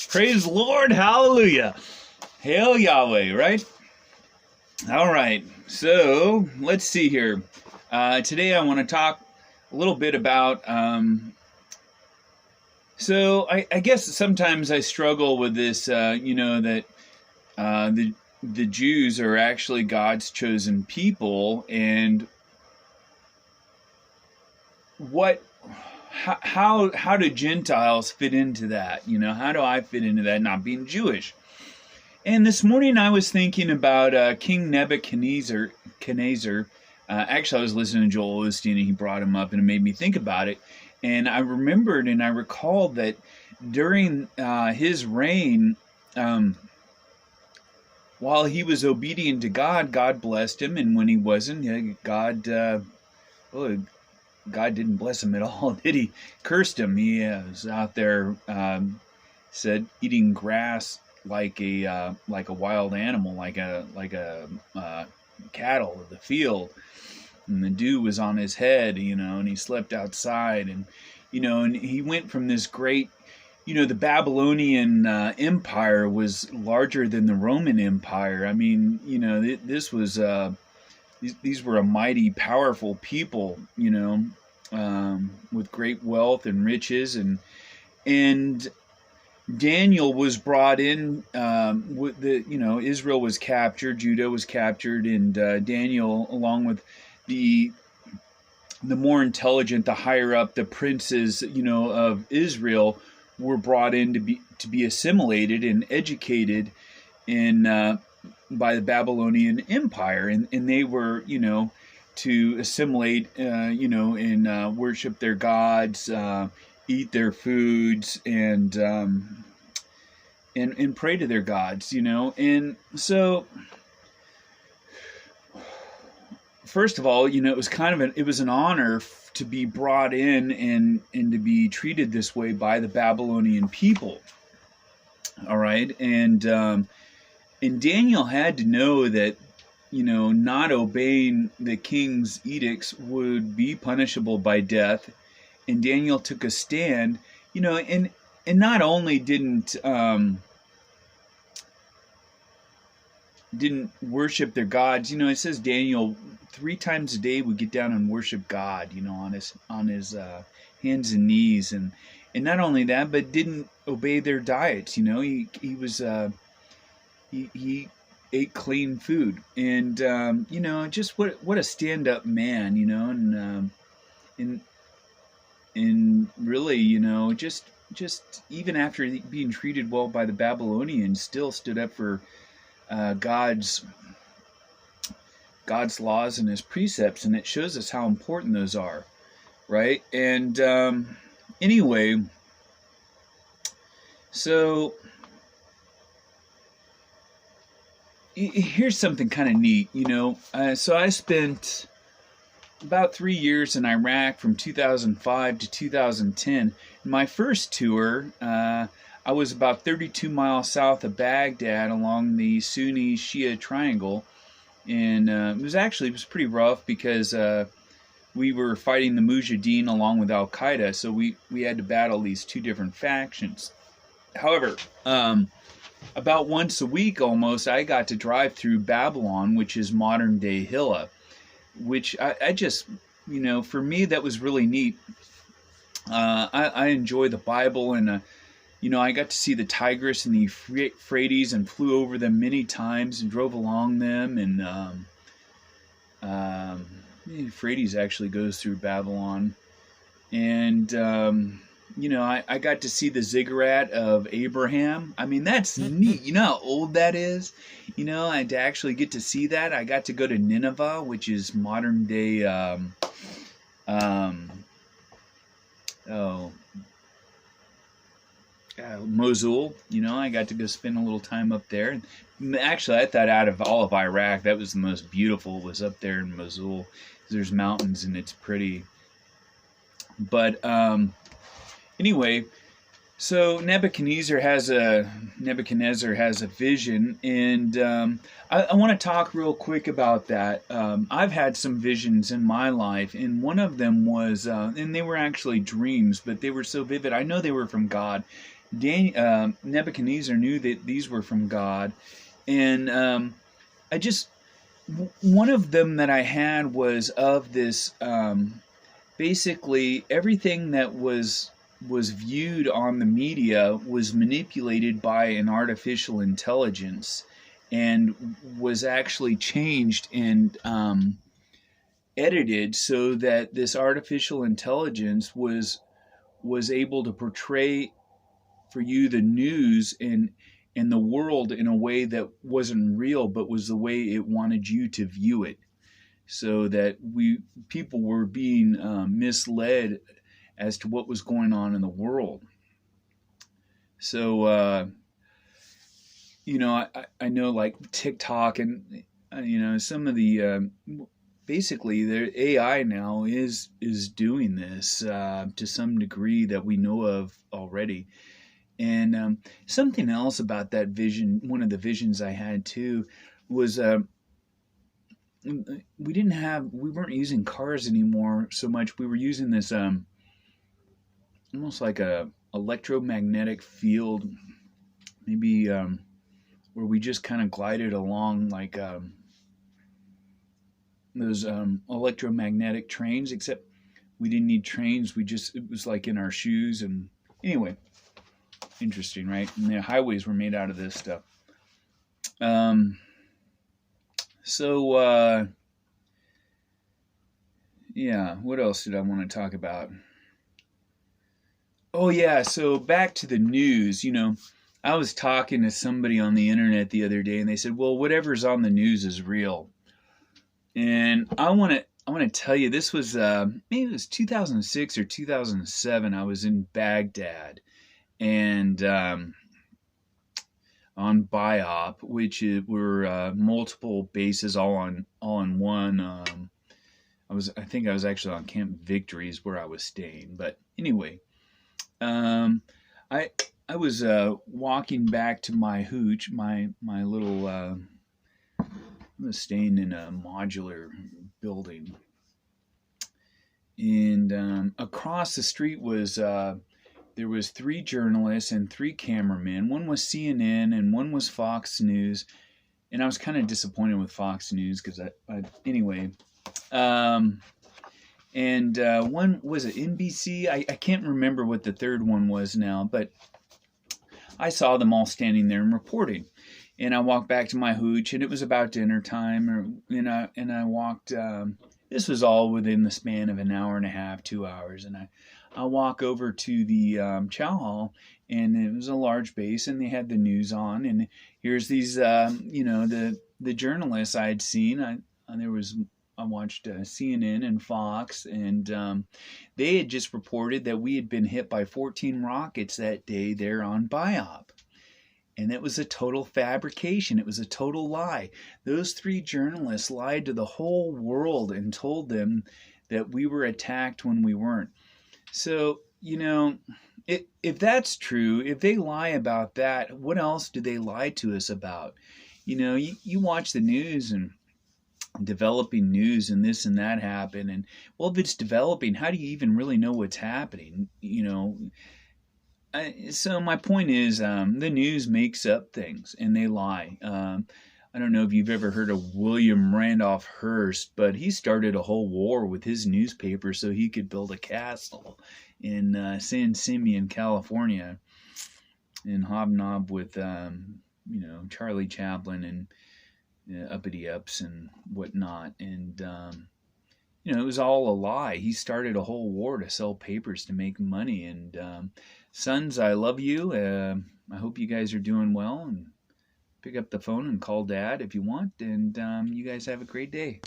Praise the Lord. Hallelujah. Hail Yahweh, right? All right. So let's see here. Today I want to talk a little bit about. I guess sometimes I struggle with this. That the Jews are actually God's chosen people, and how do Gentiles fit into that? How do I fit into that, not being Jewish? And this morning I was thinking about King Nebuchadnezzar. Actually, I was listening to Joel Osteen, and he brought him up, and it made me think about it. And I remembered and I recalled that during his reign, while he was obedient to God, God blessed him, and when he wasn't, God didn't bless him at all, did he? Cursed him. He was out there, said, eating grass like a wild animal, like a cattle of the field, and the dew was on his head, and he slept outside, and he went from this great, the Babylonian Empire was larger than the Roman Empire. I mean, this was these were a mighty, powerful people, with great wealth and riches, and Daniel was brought in. Israel was captured, Judah was captured, and Daniel, along with the more intelligent, the higher up, the princes, of Israel, were brought in to be assimilated and educated by the Babylonian Empire, and they were, to assimilate, and worship their gods, eat their foods, and pray to their gods, and so. First of all, it was it was an honor to be brought in and to be treated this way by the Babylonian people. All right, and Daniel had to know that not obeying the king's edicts would be punishable by death, and Daniel took a stand, and not only didn't worship their gods. It says Daniel 3 times a day would get down and worship God, on his hands and knees, and not only that, but didn't obey their diets. He ate clean food, and just what a stand up man, and really, just even after being treated well by the Babylonians, still stood up for God's laws and his precepts, and it shows us how important those are, right? And anyway, so here's something kind of neat, so I spent about 3 years in Iraq from 2005 to 2010. My first tour, I was about 32 miles south of Baghdad along the Sunni Shia triangle, and it was pretty rough because we were fighting the Mujahideen along with Al Qaeda, so we had to battle these 2 different factions. However, about once a week almost, I got to drive through Babylon, which is modern day Hilla, which I just, for me that was really neat. I enjoy the Bible, and I got to see the Tigris and the Euphrates and flew over them many times and drove along them. And the Euphrates actually goes through Babylon. And, I got to see the ziggurat of Abraham. I mean, that's neat. You know how old that is? I to actually get to see that. I got to go to Nineveh, which is modern day, Mosul. I got to go spend a little time up there. And actually, I thought out of all of Iraq, that was the most beautiful, was up there in Mosul. There's mountains and it's pretty. But anyway, so Nebuchadnezzar has a vision, and I want to talk real quick about that. I've had some visions in my life, and one of them was, and they were actually dreams, but they were so vivid. I know they were from God. Nebuchadnezzar knew that these were from God, and I just one of them that I had was of this. Basically, everything that was viewed on the media was manipulated by an artificial intelligence, and was actually changed and edited so that this artificial intelligence was able to portray for you the news and the world in a way that wasn't real, but was the way it wanted you to view it, so that we people were being misled as to what was going on in the world. So I know like TikTok and some of the basically the AI now is doing this to some degree that we know of already. And something else about that vision, one of the visions I had too, was we weren't using cars anymore so much. We were using this almost like a electromagnetic field, maybe where we just kind of glided along like those electromagnetic trains, except we didn't need trains. It was like in our shoes. And anyway, interesting, right? And the highways were made out of this stuff. So yeah, what else did I want to talk about? Oh yeah, so back to the news. I was talking to somebody on the internet the other day, and they said, "Well, whatever's on the news is real." And I want to tell you, this was maybe it was 2006 or 2007. I was in Baghdad, and on BIOP, which were multiple bases all in one. I think I was actually on Camp Victories where I was staying. But anyway, I I was walking back to my hooch, my little. I was staying in a modular building, and across the street was there was three journalists and three cameramen. One was CNN and one was Fox News, and I was kind of disappointed with Fox News because anyway. And one was it NBC. I can't remember what the third one was now, but I saw them all standing there and reporting. And I walked back to my hooch, and it was about dinner time, and I walked. This was all within the span of an hour and a half, 2 hours, and I walk over to the chow hall, and it was a large base, and they had the news on, and here's these, the journalists I had seen. I watched CNN and Fox, and they had just reported that we had been hit by 14 rockets that day there on BIOP. And it was a total fabrication. It was a total lie. Those three journalists lied to the whole world and told them that we were attacked when we weren't. So, if that's true, if they lie about that, what else do they lie to us about? You watch the news and developing news and this and that happen. And, well, if it's developing, how do you even really know what's happening? So my point is, the news makes up things and they lie. I don't know if you've ever heard of William Randolph Hearst, but he started a whole war with his newspaper so he could build a castle in San Simeon, California, and hobnob with Charlie Chaplin and uppity ups and whatnot. And it was all a lie. He started a whole war to sell papers to make money. And sons, I love you. I hope you guys are doing well. And pick up the phone and call Dad if you want. And you guys have a great day.